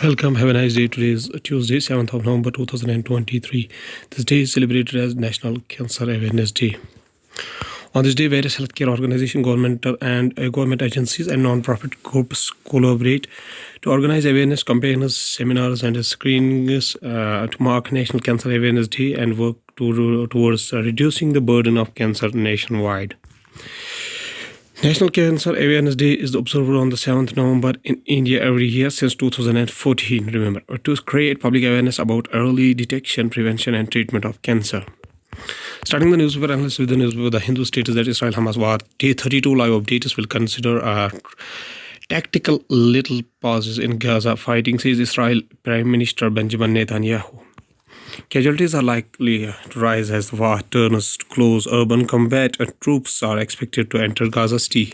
Welcome, have a nice day. Today is Tuesday, 7th of November 2023. This day is celebrated as National Cancer Awareness Day. On this day, various healthcare organizations, government agencies, and non-profit groups collaborate to organize awareness campaigns, seminars, and screenings to mark National Cancer Awareness Day and work towards reducing the burden of cancer nationwide. National Cancer Awareness Day is observed on the 7th November in India every year since 2014, remember, to create public awareness about early detection, prevention, and treatment of cancer. Starting the newspaper analysis with the newspaper, The Hindu states that Israel-Hamas war, day 32 live updates will consider tactical little pauses in Gaza fighting, says Israel Prime Minister Benjamin Netanyahu. Casualties are likely to rise as the war turns to close urban combat, and troops are expected to enter Gaza City.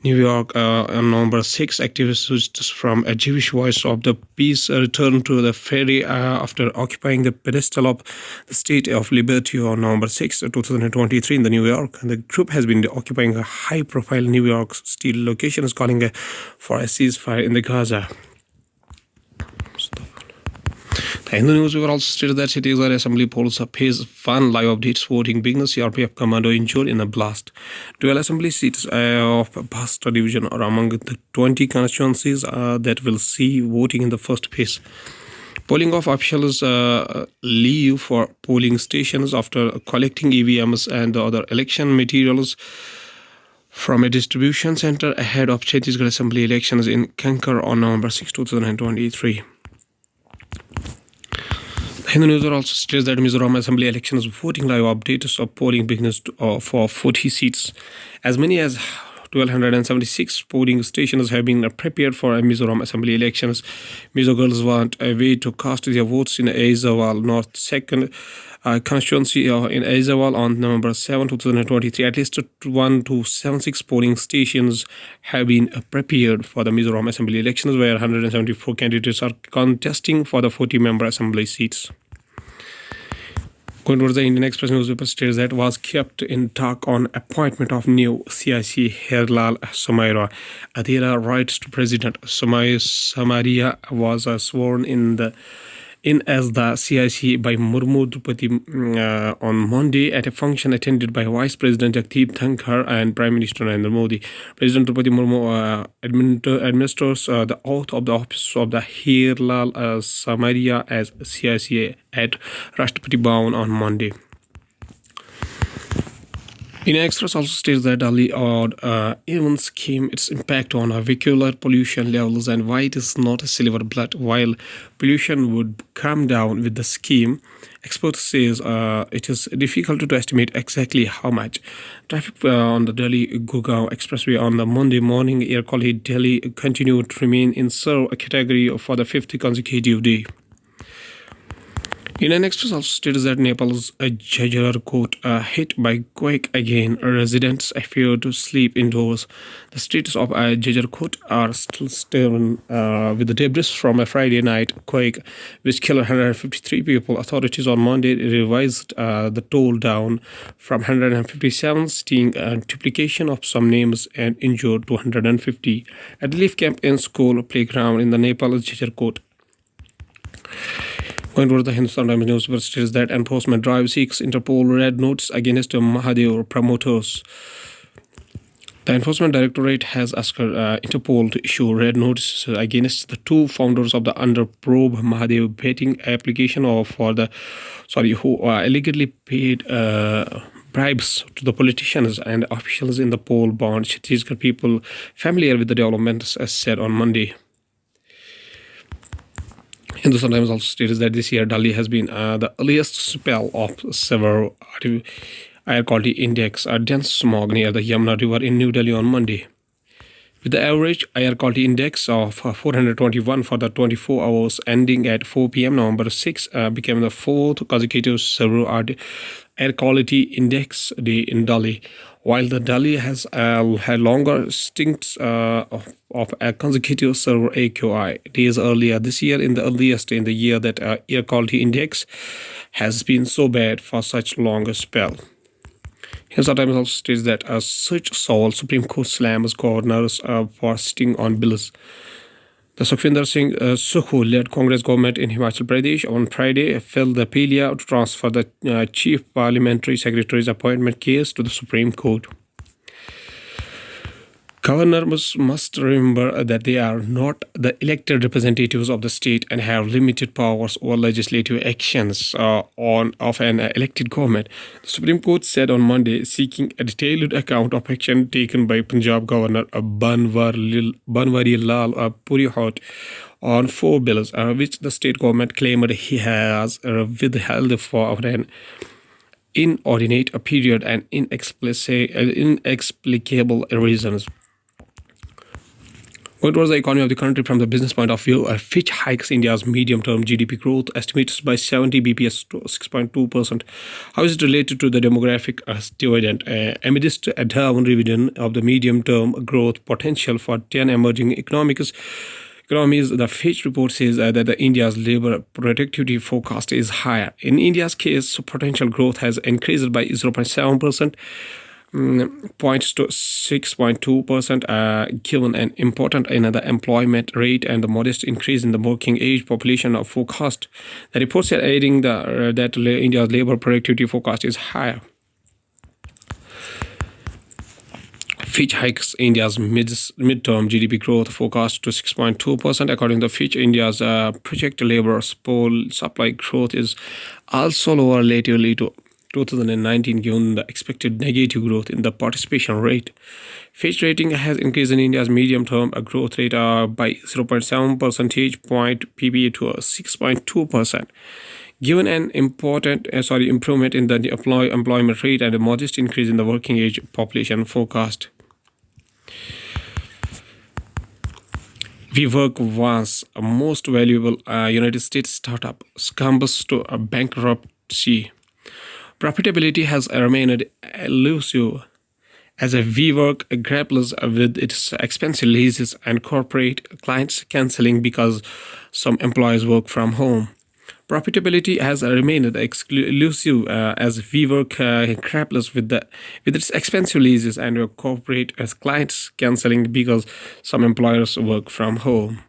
New York, on November 6, activists from a Jewish Voice of the Peace returned to the ferry after occupying the pedestal of the State of Liberty on November 6, 2023 in the New York. And the group has been occupying a high-profile New York City location, calling for a ceasefire in the Gaza. The Hindu newspaper also stated that Chhattisgarh Assembly polls phase 1 live updates voting begins. CRPF commando injured in a blast. 12 assembly seats of Bhastra division are among the 20 constituencies that will see voting in the first phase. Polling of officials leave for polling stations after collecting EVMs and the other election materials from a distribution center ahead of Chhattisgarh Assembly elections in Kankar on November 6, 2023. Hindu News also states that Mizoram Assembly elections voting live updates of polling begins for 40 seats. As many as 1,276 polling stations have been prepared for Mizoram Assembly elections. Mizo girls want a way to cast their votes in Aizawl North 2nd constituency in Aizawl on November 7, 2023. At least 1,276 polling stations have been prepared for the Mizoram Assembly elections, where 174 candidates are contesting for the 40-member assembly seats. Going towards the Indian Express newspaper states that was kept in dark on appointment of new CIC Hirlal Somaira. Adira writes to President Somaria was sworn in as the CIC by Murmu Drupadi on Monday at a function attended by Vice President Jagdeep Dhankar and Prime Minister Narendra Modi. President Drupadi Murmu administers the oath of the office of the Hirlal Samaria as CIC at Rashtrapati Bhavan on Monday. Indian Express also states that Delhi odd even scheme its impact on vehicular pollution levels and why it is not a silver bullet. While pollution would come down with the scheme, experts says it is difficult to estimate exactly how much. Traffic on the Delhi-Gurgaon Expressway on the Monday morning air quality Delhi continued to remain in serve category for the 5th consecutive day. Indian Express also states that Nepal's Jajarkot hit by quake again. Residents fear to sleep indoors. The streets of Jajarkot are still stubborn with the debris from a Friday night quake, which killed 153 people. Authorities on Monday revised the toll down from 157, seeing a duplication of some names and injured to 150 at the relief camp and school playground in the Nepal's Jajarkot. Going towards the Hindustan Times newspaper states that enforcement drive seeks Interpol red notice against Mahadev promoters. The Enforcement Directorate has asked Interpol to issue red notices against the two founders of the under probe Mahadev betting application who allegedly paid bribes to the politicians and officials in the poll bond. Chhattisgarh people familiar with the developments as said on Monday. Hindustan Times also states that this year Delhi has been the earliest spell of several air quality index, a dense smog near the Yamuna River in New Delhi on Monday. With the average air quality index of 421 for the 24 hours ending at 4 p.m. November 6 became the 4th consecutive severe air quality index day in Delhi. While the Delhi has had longer stints of a consecutive severe AQI days earlier this year, in the earliest in the year that air quality index has been so bad for such long a spell. Hindustan Times also states that a search saw Supreme Court slams governors for sitting on bills. The Sukhvinder Singh Sukhu-led Congress government in Himachal Pradesh on Friday filed the appeal to transfer the Chief Parliamentary Secretary's appointment case to the Supreme Court. Governors must remember that they are not the elected representatives of the state and have limited powers over legislative actions of an elected government. The Supreme Court said on Monday, seeking a detailed account of action taken by Punjab Governor Banwari Lal Purihat on 4 bills, which the state government claimed he has withheld for an inordinate period and inexplicable reasons. Going towards the economy of the country from the business point of view, Fitch hikes India's medium-term GDP growth estimates by 70 bps to 6.2%. How is it related to the demographic dividend? Amidst a down revision of the medium-term growth potential for 10 emerging economies, the Fitch report says that the India's labor productivity forecast is higher. In India's case, potential growth has increased by 0.7%. Points to 6.2%, given an important another employment rate and the modest increase in the working age population of forecast. The report said adding that India's labor productivity forecast is higher. Fitch hikes India's mid-term GDP growth forecast to 6.2%. According to Fitch, India's projected labor supply growth is also lower relatively to 2019, given the expected negative growth in the participation rate. Fitch rating has increased in India's medium-term growth rate by 0.7 percentage point PPA to 6.2%. Given an improvement in the employment rate and a modest increase in the working age population forecast. WeWork, once a most valuable United States startup, succumbs to a bankruptcy. Profitability has remained elusive as a WeWork grapples with its expensive leases and corporate clients cancelling because some employees work from home. Profitability has remained elusive as WeWork grapples with its expensive leases and corporate clients cancelling because some employers work from home.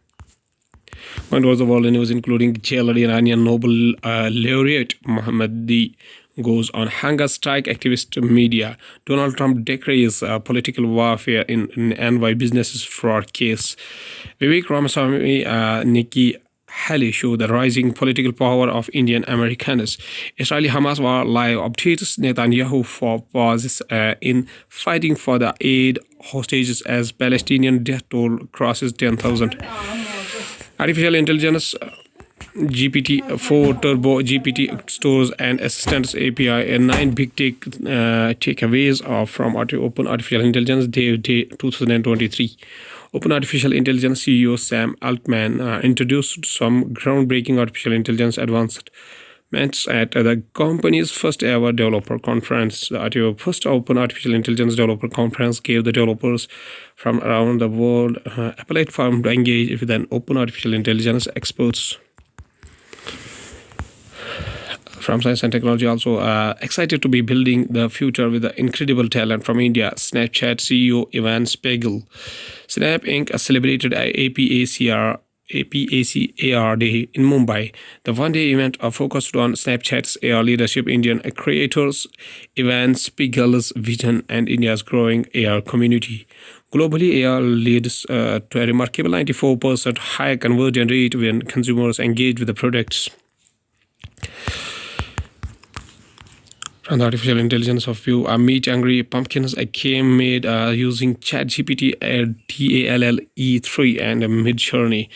One was the world news, including jailed Iranian Nobel laureate Mohammadi goes on hunger strike, activist media. Donald Trump declares political warfare in NY businesses fraud case. Vivek Ramaswamy, Nikki Haley show the rising political power of Indian Americans. Israeli-Hamas war live updates Netanyahu for pauses in fighting for the aid hostages as Palestinian death toll crosses 10,000. Artificial intelligence GPT-4 Turbo, GPT stores and assistants API, and 9 big takeaways from Open Artificial Intelligence Day 2023. Open Artificial Intelligence CEO Sam Altman introduced some groundbreaking artificial intelligence advancements at the company's first ever developer conference. The first Open Artificial Intelligence Developer Conference gave the developers from around the world a platform to engage with an open artificial intelligence experts. From science and technology, also excited to be building the future with the incredible talent from India. Snapchat CEO Evan Spiegel. Snap Inc. celebrated APACAR Day in Mumbai. The one-day event focused on Snapchat's AR leadership, Indian creators, Evan Spiegel's vision, and India's growing AR community. Globally, AR leads to a remarkable 94% higher conversion rate when consumers engage with the products. From the artificial intelligence of view, Meet Angry Pumpkins came made using ChatGPT, DALL-E 3, and Midjourney.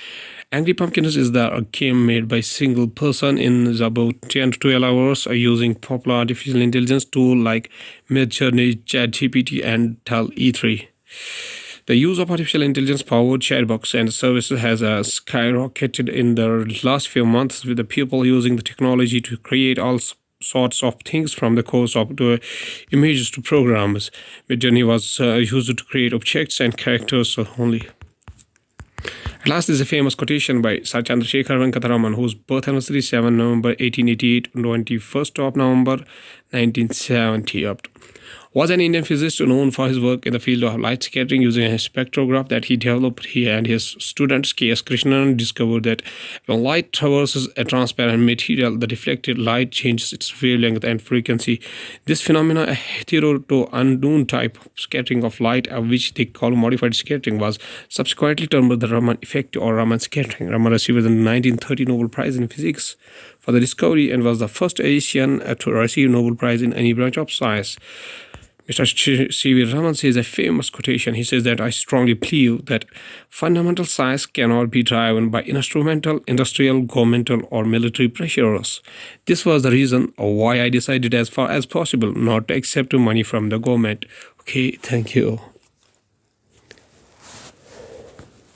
Angry Pumpkins is the game made by a single person in about 10 to 12 hours using popular artificial intelligence tools like Midjourney, ChatGPT, and DALL-E 3. The use of artificial intelligence-powered chatbots and services has skyrocketed in the last few months, with the people using the technology to create all sorts of things, from the course of to images to programs. Midjourney was used to create objects and characters only. At last is a famous quotation by Sir Chandrasekhar Venkataraman, whose birth anniversary is 7 November 1888 and 21st of November 1970. was an Indian physicist known for his work in the field of light scattering using a spectrograph that he developed. He and his student K.S. Krishnan discovered that when light traverses a transparent material, the reflected light changes its wavelength and frequency. This phenomenon, a hitherto unknown type of scattering of light, which they call modified scattering, was subsequently termed the Raman effect or Raman scattering. Raman received the 1930 Nobel Prize in Physics for the discovery and was the first Asian to receive Nobel Prize in any branch of science. Mr. C.V. Raman says a famous quotation. He says that I strongly believe that fundamental science cannot be driven by instrumental, industrial, governmental, or military pressures. This was the reason why I decided as far as possible not to accept money from the government. Okay, thank you.